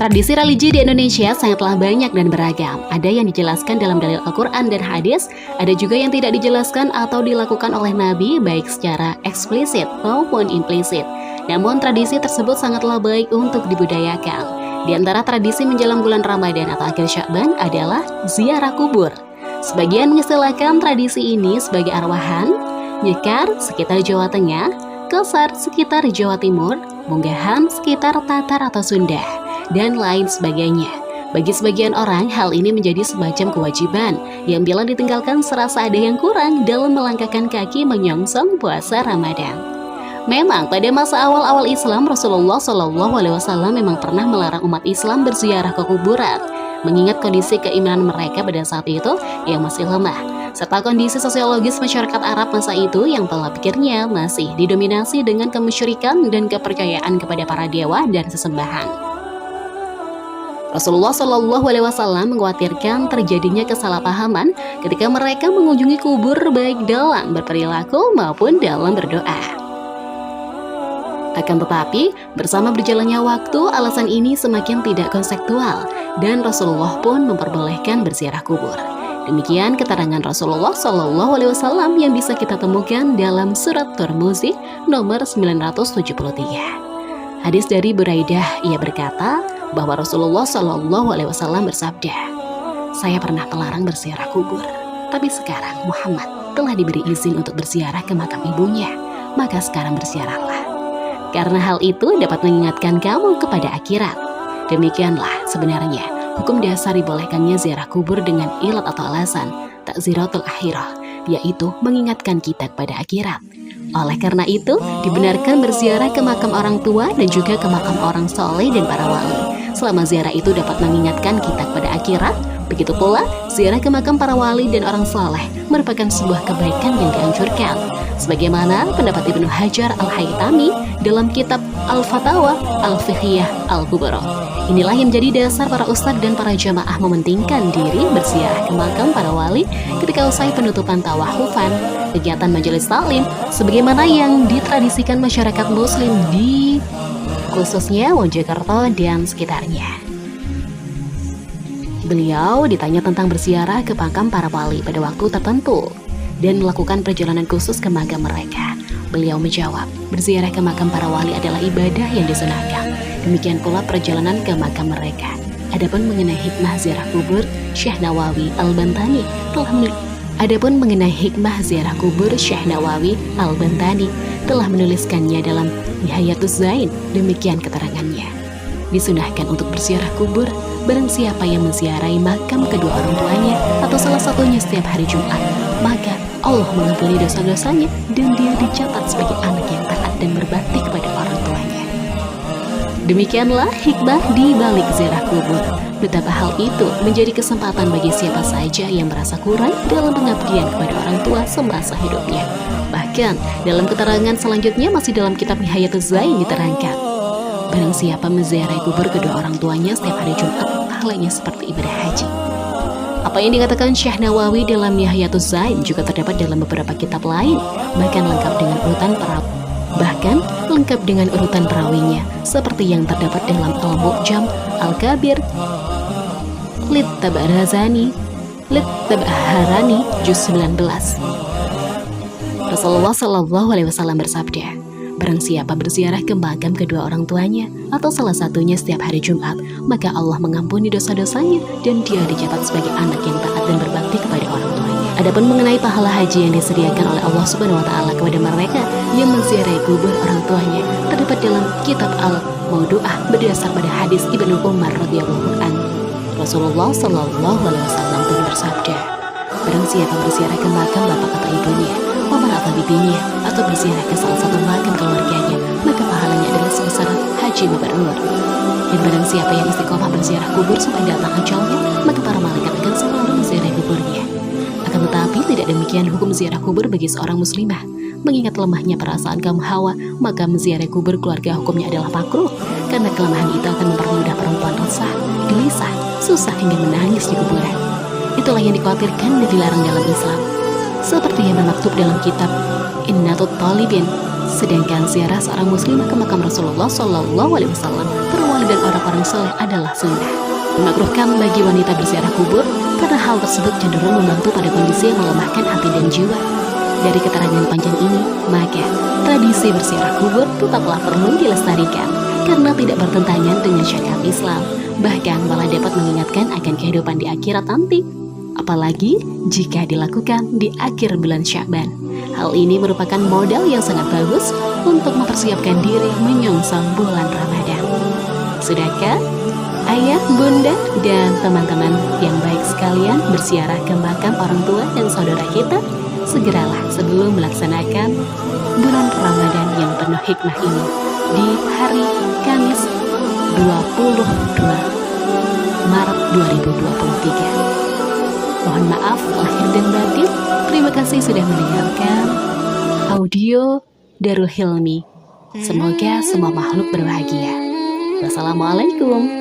Tradisi religi di Indonesia sangatlah banyak dan beragam. Ada yang dijelaskan dalam dalil Al-Quran dan hadis, ada juga yang tidak dijelaskan atau dilakukan oleh Nabi baik secara eksplisit maupun implisit. Namun tradisi tersebut sangatlah baik untuk dibudayakan. Di antara tradisi menjelang bulan Ramadan atau akhir Sya'ban adalah ziarah kubur. Sebagian mengistilahkan tradisi ini sebagai arwahan, nyekar sekitar Jawa Tengah, Kosar sekitar Jawa Timur, Munggahan sekitar Tatar atau Sunda, dan lain sebagainya. Bagi sebagian orang, hal ini menjadi semacam kewajiban yang bila ditinggalkan serasa ada yang kurang dalam melangkahkan kaki menyongsong puasa Ramadan. Memang pada masa awal-awal Islam, Rasulullah SAW memang pernah melarang umat Islam berziarah ke kuburan, mengingat kondisi keimanan mereka pada saat itu yang masih lemah, serta kondisi sosiologis masyarakat Arab masa itu yang pola pikirnya masih didominasi dengan kemusyrikan dan kepercayaan kepada para dewa dan sesembahan. Rasulullah SAW mengkhawatirkan terjadinya kesalahpahaman ketika mereka mengunjungi kubur baik dalam berperilaku maupun dalam berdoa. Akan tetapi, bersama berjalannya waktu, alasan ini semakin tidak konseptual dan Rasulullah pun memperbolehkan berziarah kubur. Demikian keterangan Rasulullah SAW yang bisa kita temukan dalam surat Tirmizi nomor 973. Hadis dari Buraidah, ia berkata bahwa Rasulullah SAW bersabda, "Saya pernah melarang berziarah kubur, tapi sekarang Muhammad telah diberi izin untuk berziarah ke makam ibunya, maka sekarang berziarahlah. Karena hal itu dapat mengingatkan kamu kepada akhirat." Demikianlah sebenarnya hukum dasar dibolehkannya ziarah kubur dengan ilat atau alasan takziratul akhirah, yaitu mengingatkan kita kepada akhirat. Oleh karena itu, dibenarkan berziarah ke makam orang tua dan juga ke makam orang soleh dan para wali. Selama ziarah itu dapat mengingatkan kita kepada akhirat, begitu pula ziarah ke makam para wali dan orang soleh merupakan sebuah kebaikan yang dianjurkan. Sebagaimana pendapat Ibnu Hajar Al-Haytami dalam kitab Al-Fatawa Al-Fiqhiyah Al-Kubra. Inilah yang menjadi dasar para ustadz dan para jamaah mementingkan diri berziarah ke makam para wali ketika usai penutupan tawafan, kegiatan majelis taklim, sebagaimana yang ditradisikan masyarakat muslim di khususnya Mojokerto dan sekitarnya. Beliau ditanya tentang berziarah ke makam para wali pada waktu tertentu dan melakukan perjalanan khusus ke makam mereka. Beliau menjawab, berziarah ke makam para wali adalah ibadah yang disunahkan. Demikian pula perjalanan ke makam mereka. Adapun mengenai hikmah ziarah kubur, Syekh Nawawi Al-Bantani telah menuliskannya dalam Nihayatus Zain. Demikian keterangannya. Disunahkan untuk berziarah kubur barang siapa yang menziarahi makam kedua orang tuanya atau salah satunya setiap hari Jumat, maka Allah mengampuni dosa-dosanya dan dia dicatat sebagai anak yang taat dan berbakti kepada orang tuanya. Demikianlah hikmah di balik ziarah kubur. Betapa hal itu menjadi kesempatan bagi siapa saja yang merasa kurang dalam pengabdian kepada orang tua semasa hidupnya. Bahkan dalam keterangan selanjutnya masih dalam kitab Nihayatus Zain diterangkan, barang siapa menziarahi kubur kedua orang tuanya setiap hari Jumat, pahalanya seperti ibadah haji. Apa yang dikatakan Syekh Nawawi dalam Nihayatus Zain juga terdapat dalam beberapa kitab lain, bahkan lengkap dengan urutan perawinya, seperti yang terdapat dalam Al-Mu'jam Al-Kabir Lit Tabaharani Juz 19. Rasulullah SAW bersabda, barang siapa berziarah ke makam kedua orang tuanya atau salah satunya setiap hari Jumat, maka Allah mengampuni dosa-dosanya dan dia dicatat sebagai anak yang taat dan berbakti kepada orang tuanya. Adapun mengenai pahala haji yang disediakan oleh Allah Subhanahu wa taala kepada mereka yang menziarahi kubur orang tuanya, terdapat dalam kitab Al-Maudu'ah berdasar pada hadis Ibnu Umar radhiyallahu anhu. Rasulullah SAW pun bersabda, barang siapa berziarah ke makam bapak atau ibunya, paman atau bibinya, atau berziarah ke salah satu makam keluarganya, maka pahalanya adalah sebesar haji mabrur. Dan barang siapa yang istiqomah berziarah kubur sampai datang ajalnya, maka para malaikat akan selalu menziarahi kuburnya. Akan tetapi tidak demikian hukum ziarah kubur bagi seorang muslimah. Mengingat lemahnya perasaan kaum Hawa, maka menziarahi kubur keluarga hukumnya adalah makruh, karena kelemahan itu akan mempermudah perempuan resah, gelisah, susah hingga menangis di kuburan. Itulah yang dikhawatirkan dan dilarang dalam Islam. Seperti yang bermaktub dalam kitab Innatut Talibin Sedangkan ziarah seorang muslimah ke makam Rasulullah Shallallahu Alaihi Wasallam, para wali dan orang-orang soleh adalah sunnah. Dimakruhkan bagi wanita berziarah kubur karena hal tersebut cenderung membantu pada kondisi yang melemahkan hati dan jiwa. Dari keterangan panjang ini, maka tradisi berziarah kubur tetaplah perlu dilestarikan karena tidak bertentangan dengan syariat Islam, bahkan malah dapat mengingatkan akan kehidupan di akhirat nanti. Apalagi jika dilakukan di akhir bulan Sya'ban. Hal ini merupakan modal yang sangat bagus untuk mempersiapkan diri menyongsong bulan Ramadan. Sudahkah ayah, bunda, dan teman-teman yang baik sekalian berziarah ke makam orang tua dan saudara kita? Segeralah sebelum melaksanakan bulan Ramadan yang penuh hikmah ini di hari Kamis 22 Maret 2023. Mohon maaf lahir dan batin. Terima kasih sudah mendengarkan audio Darul Hilmi. Semoga semua makhluk berbahagia. Wassalamualaikum.